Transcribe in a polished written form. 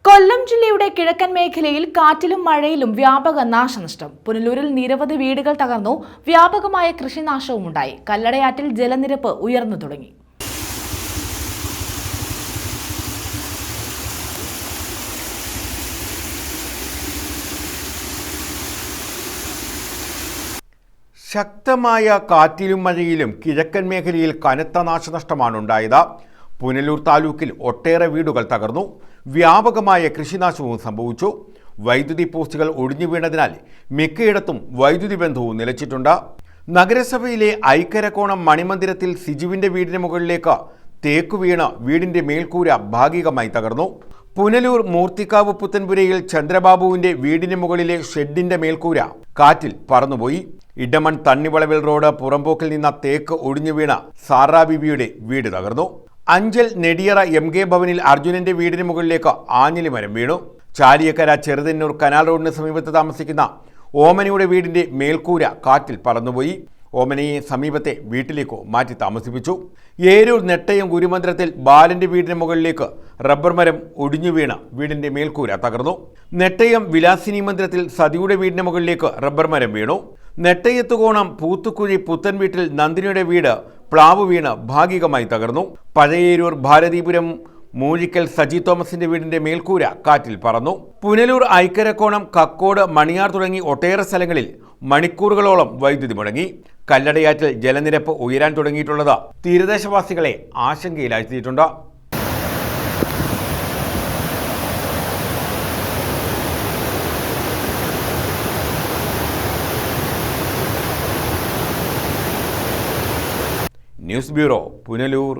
കൊല്ലം ജില്ലയുടെ കിഴക്കൻ മേഖലയിൽ കാറ്റിലും മഴയിലും വ്യാപക നാശനഷ്ടം. പുനലൂരിൽ നിരവധി വീടുകൾ തകർന്നു, വ്യാപകമായ കൃഷിനാശവും ഉണ്ടായി. കല്ലടയാറ്റിൽ ജലനിരപ്പ് ഉയർന്നു തുടങ്ങി. ശക്തമായ കാറ്റിലും മഴയിലും കിഴക്കൻ മേഖലയിൽ കനത്ത നാശനഷ്ടമാണ് ഉണ്ടായത്. പുനലൂർ താലൂക്കിൽ ഒട്ടേറെ വീടുകൾ തകർന്നു, വ്യാപകമായ കൃഷിനാശവും സംഭവിച്ചു. വൈദ്യുതി പോസ്റ്റുകൾ ഒടിഞ്ഞു വീണതിനാൽ മിക്കയിടത്തും വൈദ്യുതി ബന്ധവും നിലച്ചിട്ടുണ്ട്. നഗരസഭയിലെ ഐക്കരക്കോണം മണിമന്ദിരത്തിൽ സിജുവിന്റെ വീടിന് മുകളിലേക്ക് തേക്ക് വീണ് വീടിന്റെ മേൽക്കൂര ഭാഗികമായി തകർന്നു. പുനലൂർ മൂർത്തിക്കാവ് പുത്തൻപുരയിൽ ചന്ദ്രബാബുവിന്റെ വീടിന് മുകളിലെ ഷെഡിന്റെ മേൽക്കൂര കാറ്റിൽ പറന്നുപോയി. ഇടമൺ തണ്ണിവളവിൽ റോഡ് പുറമ്പോക്കിൽ നിന്ന തേക്ക് ഒടിഞ്ഞു വീണ സാറാ ബിബിയുടെ വീട് തകർന്നു. അഞ്ചൽ നെടിയറ MK ഭവനിൽ അർജുനന്റെ വീടിന് മുകളിലേക്ക് ആഞ്ഞിലി മരം വീണു. ചാലിയക്കര ചെറുതന്നൂർ കനാൽ റോഡിന് സമീപത്ത് താമസിക്കുന്ന ഓമനയുടെ വീടിന്റെ മേൽക്കൂര കാറ്റിൽ പറന്നുപോയി. ഓമനയെ സമീപത്തെ വീട്ടിലേക്ക് മാറ്റി താമസിപ്പിച്ചു. ഏരൂർ നെട്ടയം ഗുരുമന്ദിരത്തിൽ ബാലന്റെ വീടിന് മുകളിലേക്ക് റബ്ബർ മരം ഒടിഞ്ഞു വീണ വീടിന്റെ മേൽക്കൂര തകർന്നു. നെട്ടയം വിലാസിനി മന്ദിരത്തിൽ സതിയുടെ വീടിന് മുകളിലേക്ക് റബ്ബർ മരം വീണു. നെട്ടയത്തുകോണം പൂത്തുക്കുഴി പുത്തൻ വീട്ടിൽ നന്ദിനിയുടെ വീട് പ്ലാവ് വീണ് ഭാഗികമായി തകർന്നു. പഴയേരൂർ ഭാരതീപുരം മൂഴിക്കൽ സജി തോമസിന്റെ വീടിന്റെ മേൽക്കൂര കാറ്റിൽ പറന്നു. പുനലൂർ ഐക്കരക്കോണം കക്കോട് മണിയാർ തുടങ്ങി ഒട്ടേറെ സ്ഥലങ്ങളിൽ മണിക്കൂറുകളോളം വൈദ്യുതി മുടങ്ങി. കല്ലടയാറ്റിൽ ജലനിരപ്പ് ഉയരാൻ തുടങ്ങിയിട്ടുള്ളത് തീരദേശവാസികളെ ആശങ്കയിലാഴ്ത്തിയിട്ടുണ്ട്. News bureau, Punalur.